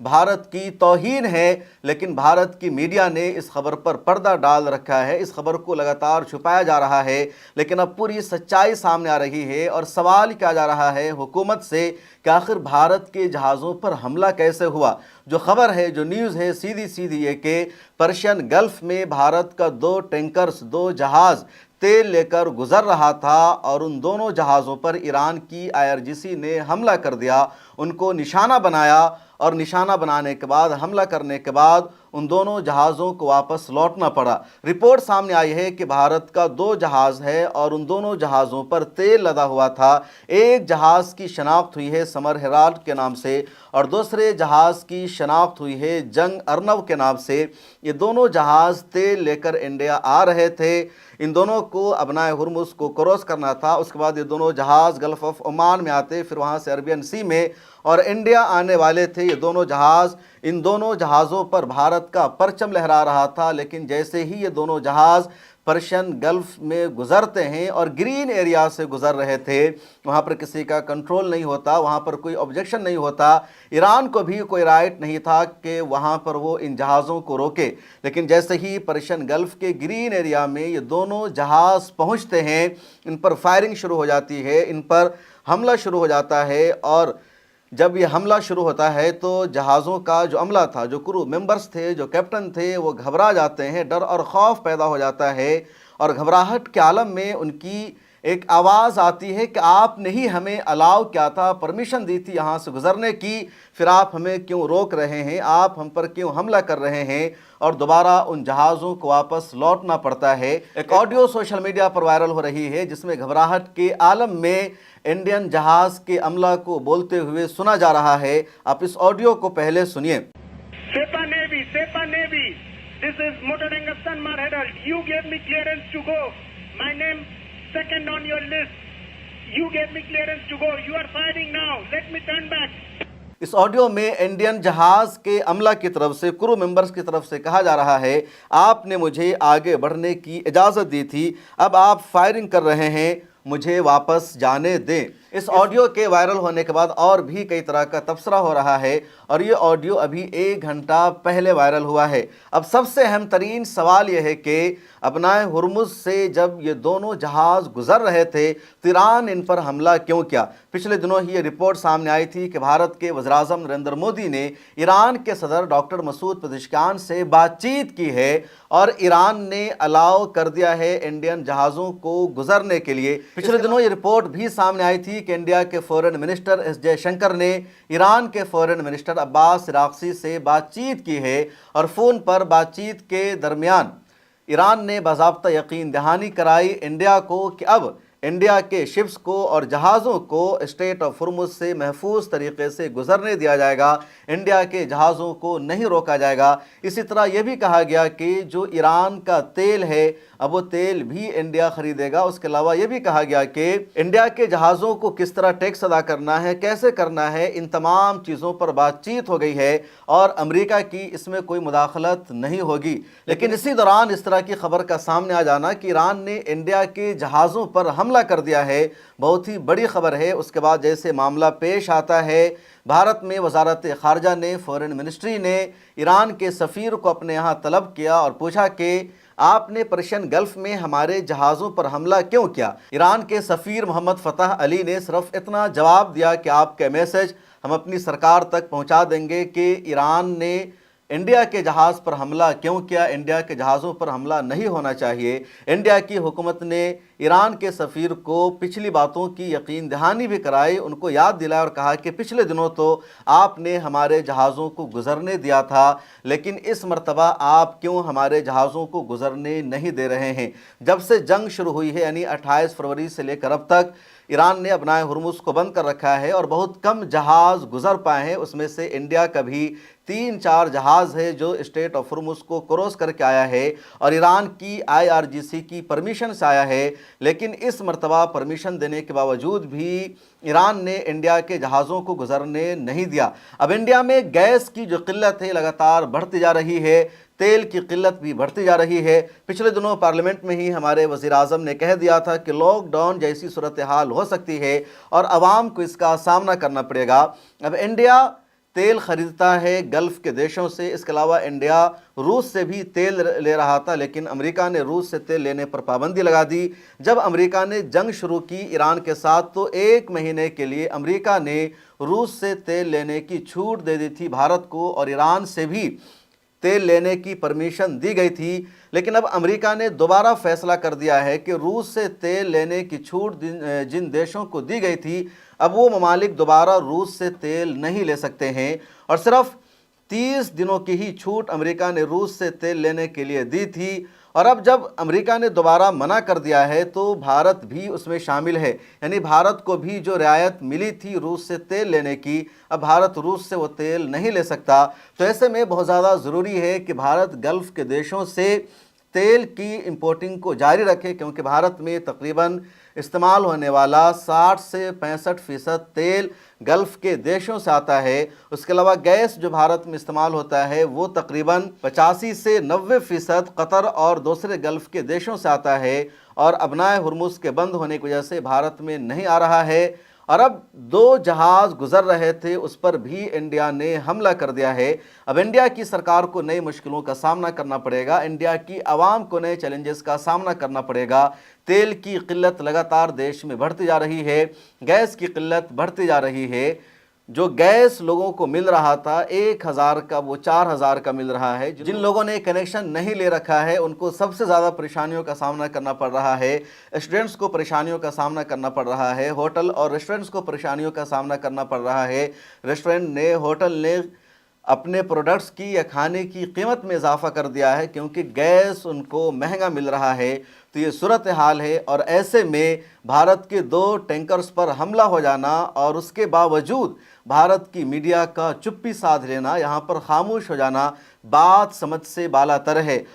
भारत की तौहीन है, लेकिन भारत की मीडिया ने इस खबर पर पर्दा डाल रखा है, इस खबर को लगातार छुपाया जा रहा है। लेकिन अब पूरी सच्चाई सामने आ रही है और सवाल किया जा रहा है हुकूमत से कि आखिर भारत के जहाज़ों पर हमला कैसे हुआ। जो खबर है, जो न्यूज़ है, सीधी सीधी ये कि पर्शियन गल्फ में भारत का 2 टैंकर्स, 2 जहाज़ तेल लेकर गुजर रहा था और उन दोनों जहाज़ों पर ईरान की IRGC ने हमला कर दिया, उनको निशाना बनाया और निशाना बनाने के बाद, हमला करने के बाद उन दोनों जहाज़ों को वापस लौटना पड़ा। रिपोर्ट सामने आई है कि भारत का 2 जहाज़ है और उन दोनों जहाज़ों पर तेल लदा हुआ था। एक जहाज़ की शनाख्त हुई है समर हेराल्ड के नाम से और दूसरे जहाज़ की शनाख्त हुई है जंग अर्नव के नाम से। ये दोनों जहाज़ तेल लेकर इंडिया आ रहे थे। इन दोनों को अबनाए हुर्मुज़ को क्रॉस करना था। उसके बाद ये दोनों जहाज़ गल्फ़ ऑफ ओमान में आते, फिर वहाँ से अरबियन सी में और इंडिया आने वाले थे ये दोनों जहाज़। इन दोनों जहाज़ों पर भारत का परचम लहरा रहा था, लेकिन जैसे ही ये दोनों जहाज़ पर्शियन गल्फ़ में गुज़रते हैं और ग्रीन एरिया से गुज़र रहे थे, वहाँ पर किसी का कंट्रोल नहीं होता, वहाँ पर कोई ऑब्जेक्शन नहीं होता। ईरान को भी कोई राइट नहीं था कि वहाँ पर वो इन जहाज़ों को रोके। लेकिन जैसे ही पर्शियन गल्फ़ के ग्रीन एरिया में ये दोनों जहाज़ पहुँचते हैं, इन पर फायरिंग शुरू हो जाती है, इन पर हमला शुरू हो जाता है। और जब ये हमला शुरू होता है तो जहाज़ों का जो अमला था, जो क्रू मेंबर्स थे, जो कैप्टन थे, वो घबरा जाते हैं, डर और खौफ पैदा हो जाता है और घबराहट के आलम में उनकी एक आवाज़ आती है कि आपने ही हमें अलाउ किया था, परमिशन दी थी यहाँ से गुज़रने की, फिर आप हमें क्यों रोक रहे हैं, आप हम पर क्यों हमला कर रहे हैं। और दोबारा उन जहाज़ों को वापस लौटना पड़ता है। एक ऑडियो सोशल मीडिया पर वायरल हो रही है जिसमें घबराहट के आलम में इंडियन जहाज़ के अमला को बोलते हुए सुना जा रहा है। आप इस ऑडियो को पहले सुनिए। SEPA Navy, this is Motor Tanker Sanmar Herald. You gave me clearance to go. My name second on your list. You gave me clearance to go. You are firing now. Let me turn back. इस audio में Indian जहाज़ के अमला की तरफ से, crew members की तरफ से कहा जा रहा है, आपने मुझे आगे बढ़ने की इजाज़त दी थी, अब आप फायरिंग कर रहे हैं, मुझे वापस जाने दें। इस ऑडियो के वायरल होने के बाद और भी कई तरह का तबसरा हो रहा है और ये ऑडियो अभी 1 घंटा पहले वायरल हुआ है। अब सबसे अहम तरीन सवाल यह है कि अबनाए हुर्मुज़ से जब ये दोनों जहाज़ गुज़र रहे थे तो ईरान इन पर हमला क्यों किया। पिछले दिनों ही ये रिपोर्ट सामने आई थी कि भारत के वज़ीर-ए-आज़म नरेंद्र मोदी ने ईरान के सदर डॉक्टर मसूद पेज़ेश्कियान से बातचीत की है और ईरान ने अलाउ कर दिया है इंडियन जहाज़ों को गुज़रने के लिए। पिछले दिनों ये रिपोर्ट भी सामने आई थी कि इंडिया के फॉरेन मिनिस्टर एस जयशंकर ने ईरान के फॉरेन मिनिस्टर अब्बास अराग़ची से बातचीत की है और फ़ोन पर बातचीत के दरमियान ईरान ने बाज़ाब्ता यकीन दहानी कराई इंडिया को कि अब इंडिया के शिप्स को और जहाज़ों को स्ट्रेट ऑफ हुर्मुज़ से महफूज तरीके से गुज़रने दिया जाएगा, इंडिया के जहाज़ों को नहीं रोका जाएगा। इसी तरह यह भी कहा गया कि जो ईरान का तेल है अब वो तेल भी इंडिया ख़रीदेगा। उसके अलावा ये भी कहा गया कि इंडिया के जहाज़ों को किस तरह टैक्स अदा करना है, कैसे करना है, इन तमाम चीज़ों पर बातचीत हो गई है और अमेरिका की इसमें कोई मुदाखलत नहीं होगी। लेकिन इसी दौरान इस तरह की खबर का सामने आ जाना कि ईरान ने इंडिया के जहाज़ों पर हमला कर दिया है, बहुत ही बड़ी खबर है। उसके बाद जैसे मामला पेश आता है, भारत में वजारत ख़ारजा ने, फॉरेन मिनिस्ट्री ने ईरान के सफ़ीर को अपने यहाँ तलब किया और पूछा कि आपने पर्शियन गल्फ़ में हमारे जहाज़ों पर हमला क्यों किया। ईरान के सफ़ीर मोहम्मद फ़तह अली ने सिर्फ इतना जवाब दिया कि आपके मैसेज हम अपनी सरकार तक पहुँचा देंगे कि ईरान ने इंडिया के जहाज़ पर हमला क्यों किया, इंडिया के जहाज़ों पर हमला नहीं होना चाहिए। इंडिया की हुकूमत ने ईरान के सफ़ीर को पिछली बातों की यकीन दहानी भी कराई, उनको याद दिलाया और कहा कि पिछले दिनों तो आपने हमारे जहाज़ों को गुज़रने दिया था, लेकिन इस मरतबा आप क्यों हमारे जहाज़ों को गुज़रने नहीं दे रहे हैं। जब से जंग शुरू हुई है यानी 28 फरवरी से लेकर अब तक ईरान ने अबनाए हुर्मुज़ को बंद कर रखा है और बहुत कम जहाज़ गुज़र पाए हैं। उसमें से इंडिया का भी 3-4 जहाज़ है जो स्ट्रेट ऑफ हुर्मुज़ को क्रॉस करके आया है और ईरान की IRGC की परमिशन से आया है। लेकिन इस मरतबा परमिशन देने के बावजूद भी ईरान ने इंडिया के जहाज़ों को गुज़रने नहीं दिया। अब इंडिया में गैस की जो किल्लत है लगातार बढ़ती जा रही है, तेल की किल्लत भी बढ़ती जा रही है। पिछले दिनों पार्लियामेंट में ही हमारे वज़ीर-ए-आज़म ने कह दिया था कि लॉकडाउन जैसी सूरत हाल हो सकती है और आवाम को इसका सामना करना पड़ेगा। अब इंडिया तेल खरीदता है गल्फ़ के देशों से। इसके अलावा इंडिया रूस से भी तेल ले रहा था, लेकिन अमेरिका ने रूस से तेल लेने पर पाबंदी लगा दी। जब अमेरिका ने जंग शुरू की ईरान के साथ, तो 1 महीने के लिए अमेरिका ने रूस से तेल लेने की छूट दे दी थी भारत को, और ईरान से भी तेल लेने की परमिशन दी गई थी। लेकिन अब अमेरिका ने दोबारा फैसला कर दिया है कि रूस से तेल लेने की छूट जिन देशों को दी गई थी, अब वो ममालिक दोबारा रूस से तेल नहीं ले सकते हैं। और सिर्फ 30 दिनों की ही छूट अमेरिका ने रूस से तेल लेने के लिए दी थी। और अब जब अमेरिका ने दोबारा मना कर दिया है, तो भारत भी उसमें शामिल है, यानी भारत को भी जो रियायत मिली थी रूस से तेल लेने की, अब भारत रूस से वो तेल नहीं ले सकता। तो ऐसे में बहुत ज़्यादा ज़रूरी है कि भारत गल्फ़ के देशों से तेल की इंपोर्टिंग को जारी रखे, क्योंकि भारत में तकरीबन इस्तेमाल होने वाला 60 से 65% तेल गल्फ़ के देशों से आता है। उसके अलावा गैस जो भारत में इस्तेमाल होता है वो तकरीबन 85 से 90% कतर और दूसरे गल्फ़ के देशों से आता है, और अबनाए हुर्मुज़ के बंद होने की वजह से भारत में नहीं आ रहा है। और अब 2 जहाज़ गुज़र रहे थे, उस पर भी इंडिया ने हमला कर दिया है। अब इंडिया की सरकार को नई मुश्किलों का सामना करना पड़ेगा, इंडिया की आवाम को नए चैलेंजेस का सामना करना पड़ेगा। तेल की किल्लत लगातार देश में बढ़ती जा रही है, गैस की किल्लत बढ़ती जा रही है। जो गैस लोगों को मिल रहा था 1000 का, वो 4000 का मिल रहा है। जिन लोगों ने कनेक्शन नहीं ले रखा है उनको सबसे ज़्यादा परेशानियों का सामना करना पड़ रहा है। स्टूडेंट्स को परेशानियों का सामना करना पड़ रहा है, होटल और रेस्टोरेंट्स को परेशानियों का सामना करना पड़ रहा है। रेस्टोरेंट ने, होटल ने अपने प्रोडक्ट्स की या खाने की कीमत में इजाफा कर दिया है, क्योंकि गैस उनको महंगा मिल रहा है। तो ये सूरत हाल है, और ऐसे में भारत के 2 टैंकर्स पर हमला हो जाना और उसके बावजूद भारत की मीडिया का चुप्पी साध लेना, यहाँ पर खामोश हो जाना, बात समझ से बालातर है।